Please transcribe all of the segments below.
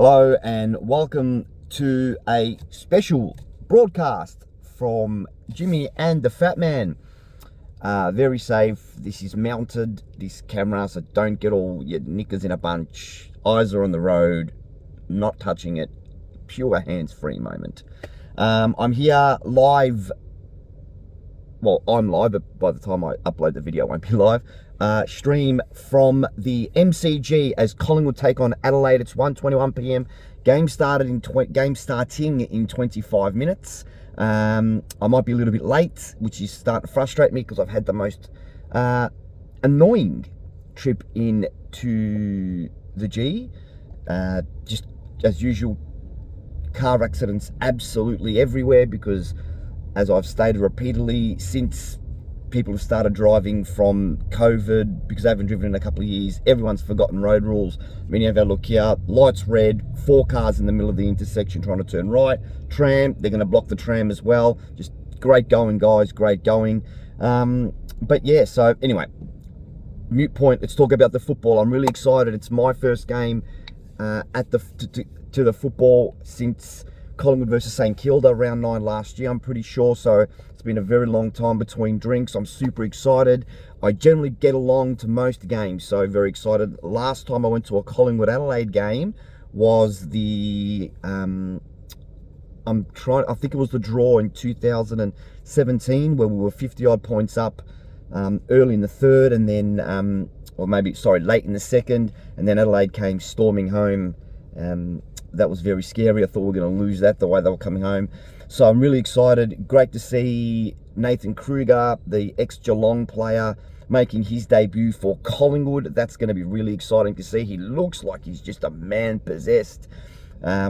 Hello and welcome to a special broadcast from Jimmy and the Fatman. Very safe. This is mounted, this camera, so don't get all your knickers in a bunch. Eyes are on the road, not touching it. Pure hands-free moment. I'm here live. Well, I'm live, but by the time I upload the video, I won't be live. Stream from the MCG as Collingwood take on Adelaide. It's 1:21 p.m. Game starting in 25 minutes. I might be a little bit late, which is starting to frustrate me because I've had the most annoying trip into the G. Just as usual, car accidents absolutely everywhere because, as I've stated repeatedly, since people have started driving from COVID, because they haven't driven in a couple of years, everyone's forgotten road rules. Many of our look here, lights red, 4 cars in the middle of the intersection trying to turn right. Tram, they're going to block the tram as well. Just great going, guys, great going. But yeah, so anyway, mute point, let's talk about the football. I'm really excited. It's my first game to the football since Collingwood versus St Kilda, round 9 last year, I'm pretty sure. So it's been a very long time between drinks. I'm super excited. I generally get along to most games, so very excited. Last time I went to a Collingwood Adelaide game was the I think it was the draw in 2017 where we were 50 odd points up early in the third, and then late in the second, and then Adelaide came storming home. That was very scary. I thought we were going to lose that the way they were coming home. So I'm really excited. Great to see Nathan Kruger, the ex-Geelong player, making his debut for Collingwood. That's going to be really exciting to see. He looks like he's just a man possessed,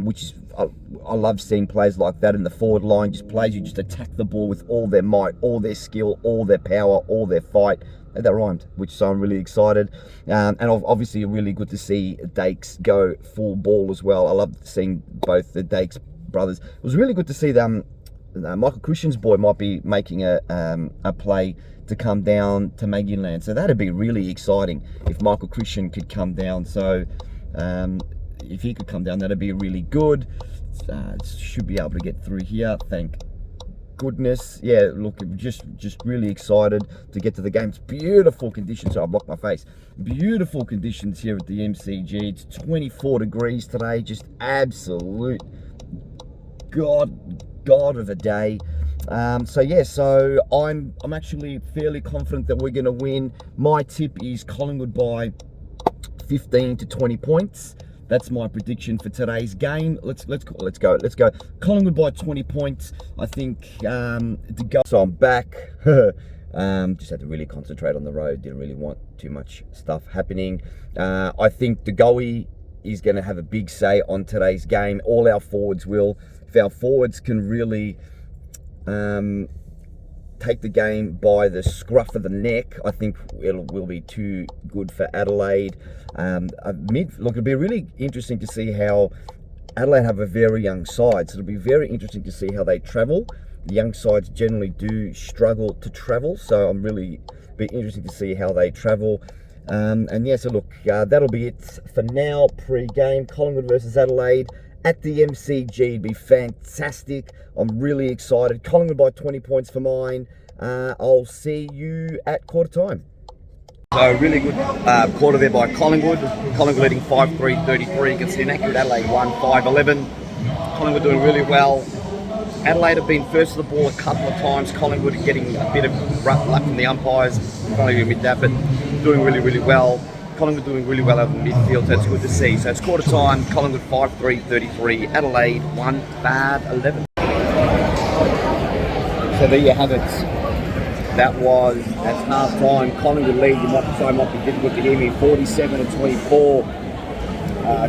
which is, I love seeing players like that in the forward line. Just players who just attack the ball with all their might, all their skill, all their power, all their fight. That rhymed, so I'm really excited. And obviously really good to see Dakes go full ball as well. I love seeing both the Dakes brothers. It was really good to see them. Michael Christian's boy might be making a play to come down to Maggieland. So that'd be really exciting if Michael Christian could come down. So if he could come down, that'd be really good. Should be able to get through here. Thank goodness. Yeah, look, just really excited to get to the game. It's beautiful conditions. So I blocked my face. Beautiful conditions here at the MCG. It's 24 degrees today. Just absolute god of a day. So I'm actually fairly confident that we're going to win. My tip is Collingwood by 15 to 20 points. That's my prediction for today's game. Let's go. Collingwood by 20 points. I think to go. So I'm back. Just had to really concentrate on the road. Didn't really want too much stuff happening. I think the goalie is going to have a big say on today's game. All our forwards will. If our forwards can really take the game by the scruff of the neck, I think will be too good for Adelaide. It'll be really interesting to see how Adelaide have a very young side, so it'll be very interesting to see how they travel. The young sides generally do struggle to travel, so I'm really be interesting to see how they travel. That'll be it for now. Pre-game, Collingwood versus Adelaide at the MCG. It'd be fantastic. I'm really excited. Collingwood by 20 points for mine. I'll see you at quarter time. So really good quarter there by Collingwood. Collingwood leading 5-3-33 against the inaccurate Adelaide 1-5-11. Collingwood doing really well. Adelaide have been first to the ball a couple of times. Collingwood are getting a bit of rough luck from the umpires. I can't even admit that, but doing really, really well. Collingwood doing really well over the midfield, so it's good to see. So it's quarter time. Collingwood 5-3-33. Adelaide 1-5-11. So there you have it. That was at half time. Collingwood lead. You might be difficult to hear me. 47-24.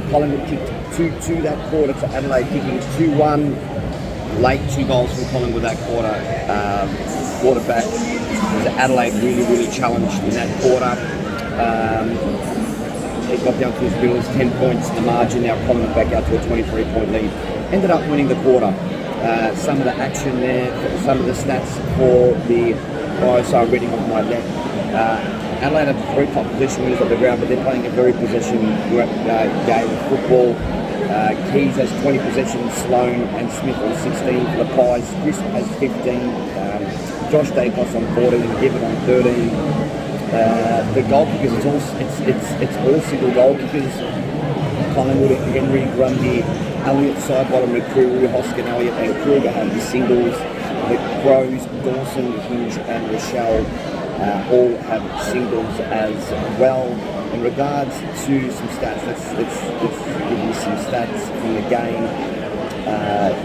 Collingwood kicked 2-2 that quarter to Adelaide kicking 2-1. Late 2 goals from Collingwood that quarter. Quarterback. So Adelaide really challenged in that quarter. It got down to his bills, 10 points the margin. Now Collingwood back out to a 23-point lead. Ended up winning the quarter. Some of the action there, some of the stats for the so I'm reading off my left. Adelaide are very top position winners of the ground, but they're playing a very possession game of football. Keys has 20 possessions, Sloan and Smith on 16 for the Pies. Crisp has 15, Josh Dacos on 14, Gibbon on 13. The goal kickers, it's all single goal kickers. Collingwood, Henry, Grundy, Elliott, Sidebottom, McCreary, Hoskin, Elliott and Kruger have the singles. The Crows, Dawson, Hinge and Rochelle all have singles as well. In regards to some stats, let's give you some stats from the game.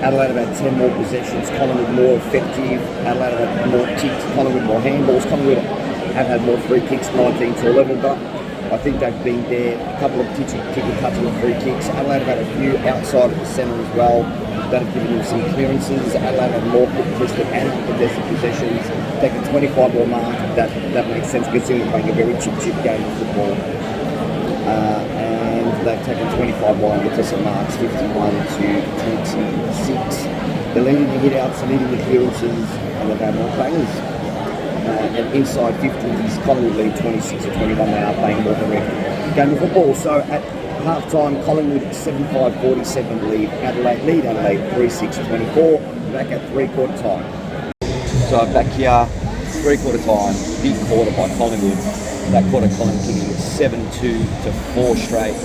Adelaide about 10 more possessions, Collingwood more effective. Adelaide had more kicks, Collingwood more handballs. Collingwood have had more free kicks, 19 to 11, but I think they've been there. A couple of ticky touching free kicks. Adelaide have had a few outside of the centre as well that have given them some clearances. Adelaide have more contested and contested possessions, taking 25 more marks. That makes sense considering they're playing a very chip game of football. And they've taken 25 more contested marks, 51 to 26. They're leading the hit-outs, they're leading the clearances, and they've had more players. And inside 50s, Collingwood lead 26 to 21. They are playing more direct game of football. So at half-time, Collingwood 75-47 lead Adelaide 3-6-24. Back at three-quarter time. So back here, three-quarter time, big quarter by Collingwood. That quarter, Collingwood kicking 7-2 to 4 straight.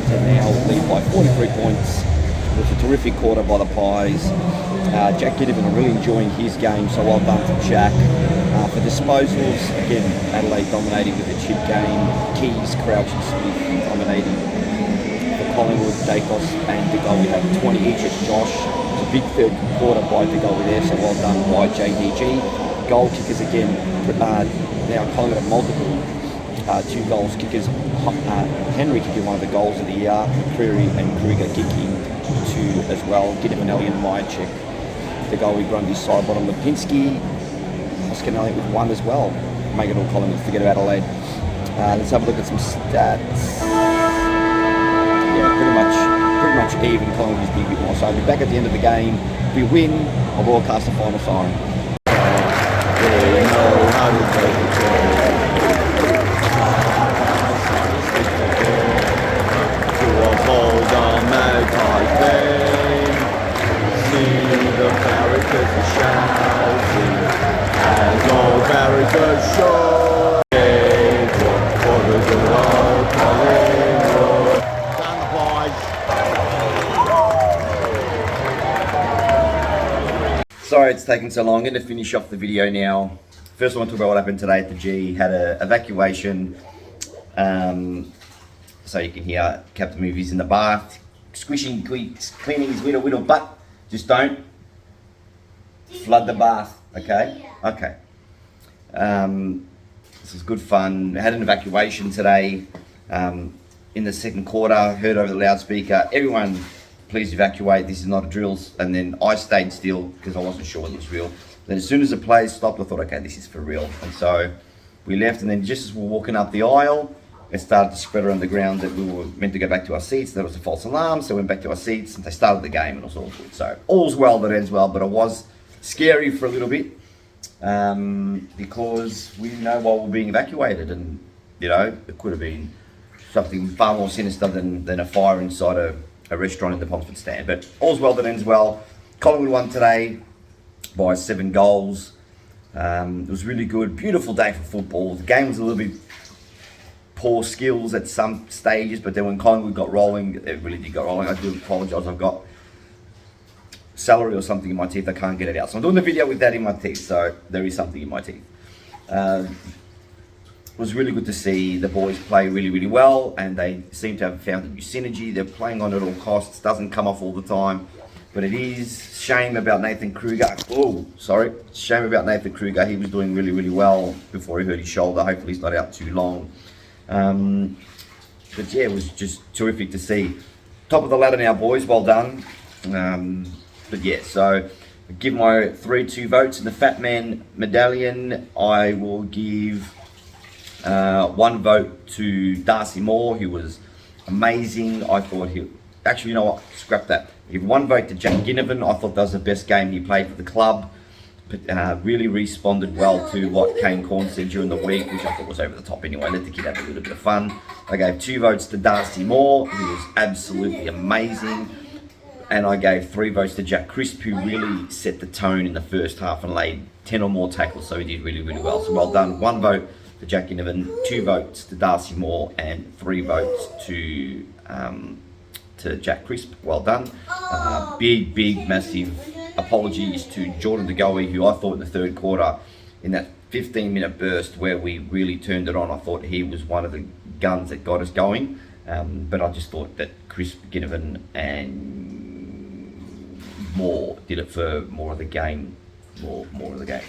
To now lead by 43 points. It was a terrific quarter by the Pies. Jack Ginnivan are really enjoying his game, so well done to Jack. For disposals, again, Adelaide dominating with the chip game. Keys, Crouch and Smith dominating. For Collingwood, Dacos and De Goey have 20 each at Josh. It's a big third quarter by De Goey there, so well done by JDG. Goal kickers again, now Collingwood have multiple 2 goals kickers. Henry kicking one of the goals of the year. McCreary and Kruger kicking 2 as well. Ginnivan, Elliott and Myercheck. De Goey, Grundy, Sidebottom, Lipinski. Hoskin Elliott with 1 as well. Make it all Collingwood, forget about Adelaide. Let's have a look at some stats. Yeah, pretty much even. Collingwood is a bit more. So I'll be back at the end of the game. If we win, I'll broadcast the final siren. They know how to play the game. To uphold our magpie fame. See the barricades are shouting. And all barricades show. For the good old Collingwood. Down the Pies. Sorry it's taken so long. I'm going to finish off the video now. First I want to talk about what happened today at the G. Had an evacuation. So you can hear Captain Movies in the bath. Squishing, cleaning his whittle butt. Just don't flood the bath, okay? Okay. This was good fun. I had an evacuation today in the second quarter. Heard over the loudspeaker, everyone please evacuate. This is not a drill. And then I stayed still because I wasn't sure it was real. Then as soon as the players stopped, I thought, okay, this is for real. And so we left, and then just as we were walking up the aisle, it started to spread around the ground that we were meant to go back to our seats. There was a false alarm, so we went back to our seats, and they started the game, and it was all good. So all's well that ends well, but it was scary for a little bit because we didn't know why we were being evacuated, and you know, it could have been something far more sinister than a fire inside a restaurant in the Pomsford stand. But all's well that ends well. Collingwood won today by 7 goals. It was really good, beautiful day for football. The game was a little bit poor skills at some stages, but then when Collingwood got rolling, it really did get rolling. I do apologise, I've got celery or something in my teeth, I can't get it out. So I'm doing the video with that in my teeth, so there is something in my teeth. It was really good to see the boys play really, really well, and they seem to have found a new synergy. They're playing on at all costs, doesn't come off all the time, but it is shame about Nathan Kruger. Oh, sorry, shame about Nathan Kruger. He was doing really, really well before he hurt his shoulder. Hopefully he's not out too long. But yeah, it was just terrific to see. Top of the ladder now, boys, well done. But yeah, so I give my 3-2 votes in the Fatman medallion. I will give 1 vote to Darcy Moore, who was amazing. I thought actually, you know what, scrap that. I give 1 vote to Jack Ginnivan. I thought that was the best game he played for the club. really responded well to what Kane Corn said during the week, which I thought was over the top anyway. Let the kid have a little bit of fun. I gave 2 votes to Darcy Moore, who was absolutely amazing. And I gave 3 votes to Jack Crisp, who really set the tone in the first half and laid 10 or more tackles, so he did really, really well. So well done. 1 vote to Jack Ginnivan, 2 votes to Darcy Moore, and 3 votes to Jack Crisp. Well done. Big, massive apologies to Jordan De Goey, who I thought in the third quarter, in that 15-minute burst where we really turned it on, I thought he was one of the guns that got us going. But I just thought that Crisp, Ginnivan, and Moore did it for more of the game. More of the game.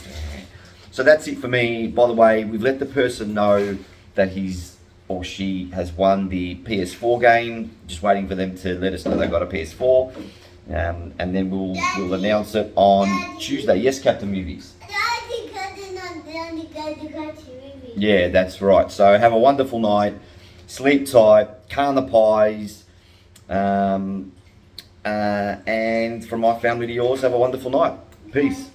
So that's it for me. By the way, we've let the person know that he's or she has won the PS4 game. Just waiting for them to let us know they got a PS4. And then we'll announce it on Tuesday. Yes, Captain Movies. Yeah, that's right. So have a wonderful night. Sleep tight. Calm the pies. And from my family to yours, have a wonderful night. Peace.